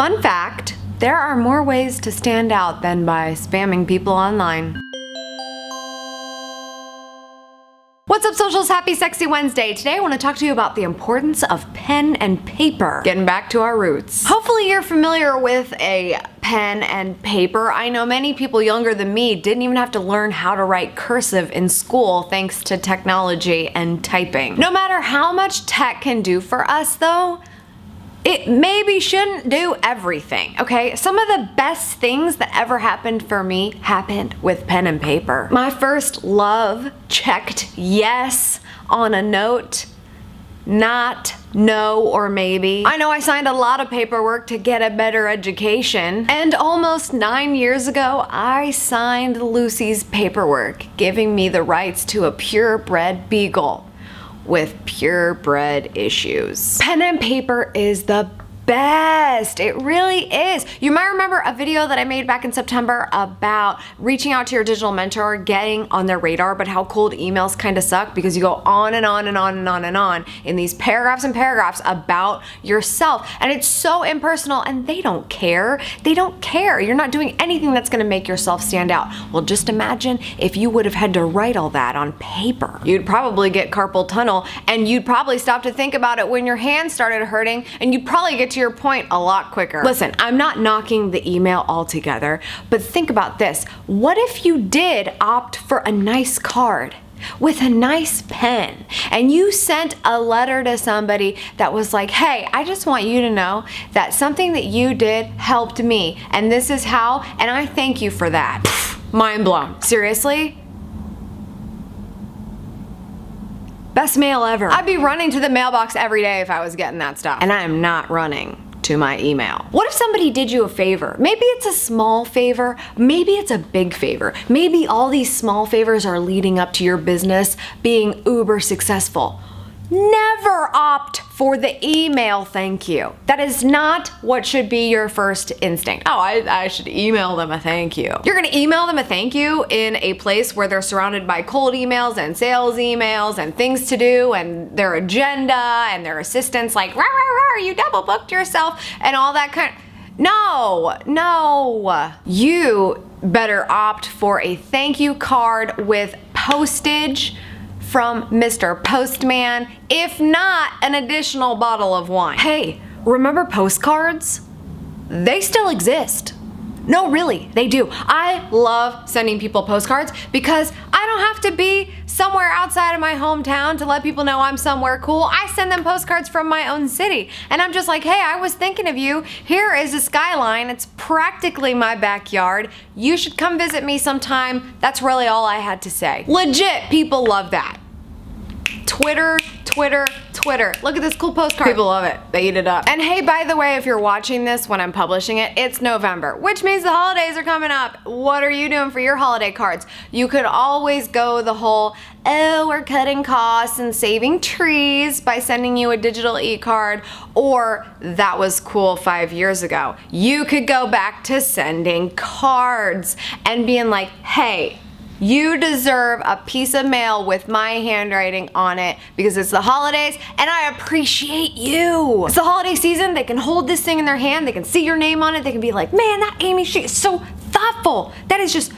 Fun fact, there are more ways to stand out than by spamming people online. What's up, socials? Happy Sexy Wednesday. Today I want to talk to you about the importance of pen and paper. Getting back to our roots. Hopefully you're familiar with a pen and paper. I know many people younger than me didn't even have to learn how to write cursive in school thanks to technology and typing. No matter how much tech can do for us though, it maybe shouldn't do everything, okay? Some of the best things that ever happened for me happened with pen and paper. My first love checked yes on a note, not no or maybe. I know I signed a lot of paperwork to get a better education, and almost 9 years ago, I signed Lucy's paperwork, giving me the rights to a purebred beagle with purebred issues. Pen and paper is the best. It really is. You might remember a video that I made back in September about reaching out to your digital mentor, getting on their radar, but how cold emails kind of suck because you go on and on and on and on and on in these paragraphs and paragraphs about yourself, and it's so impersonal, and they don't care. They don't care. You're not doing anything that's going to make yourself stand out. Well, just imagine if you would have had to write all that on paper. You'd probably get carpal tunnel, and you'd probably stop to think about it when your hands started hurting, and you'd probably get to your point a lot quicker. Listen, I'm not knocking the email altogether, but think about this. What if you did opt for a nice card with a nice pen, and you sent a letter to somebody that was like, hey, I just want you to know that something that you did helped me, and this is how, and I thank you for that. Pfft, mind blown. Seriously? Best mail ever. I'd be running to the mailbox every day if I was getting that stuff. And I am not running to my email. What if somebody did you a favor? Maybe it's a small favor, maybe it's a big favor. Maybe all these small favors are leading up to your business being uber successful. Never opt for the email thank you. That is not what should be your first instinct. Oh, I should email them a thank you. You're gonna email them a thank you in a place where they're surrounded by cold emails and sales emails and things to do and their agenda and their assistants like, rah, rah, rah, you double booked yourself and all that kind of. No. You better opt for a thank you card with postage from Mr. Postman, if not an additional bottle of wine. Hey, remember postcards? They still exist. No, really, they do. I love sending people postcards because I don't have to be somewhere outside of my hometown to let people know I'm somewhere cool. I send them postcards from my own city. And I'm just like, hey, I was thinking of you. Here is a skyline. It's practically my backyard. You should come visit me sometime. That's really all I had to say. Legit, people love that. Twitter. Look at this cool postcard. People love it. They eat it up. And hey, by the way, if you're watching this when I'm publishing it, it's November, which means the holidays are coming up. What are you doing for your holiday cards? You could always go the whole, oh, we're cutting costs and saving trees by sending you a digital e-card, or that was cool 5 years ago. You could go back to sending cards and being like, hey, you deserve a piece of mail with my handwriting on it because it's the holidays and I appreciate you. It's the holiday season. They can hold this thing in their hand. They can see your name on it. They can be like, man, that Amy, she is so thoughtful. That is just,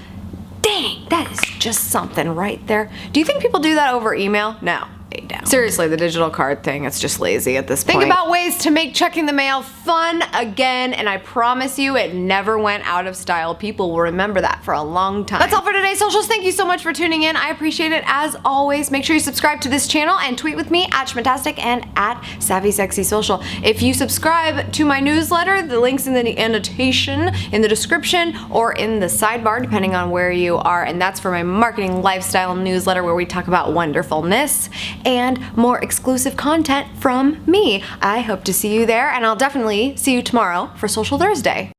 dang, that is just something right there. Do you think people do that over email? No. Down. Seriously, the digital card thing, it's just lazy at this point. Think about ways to make checking the mail fun again, and I promise you it never went out of style. People will remember that for a long time. That's all for today's socials. Thank you so much for tuning in. I appreciate it as always. Make sure you subscribe to this channel and tweet with me at Schmantastic and at Savvy Sexy Social. If you subscribe to my newsletter, the link's in the annotation, in the description, or in the sidebar, depending on where you are, and that's for my marketing lifestyle newsletter where we talk about wonderfulness and more exclusive content from me. I hope to see you there, and I'll definitely see you tomorrow for Social Thursday.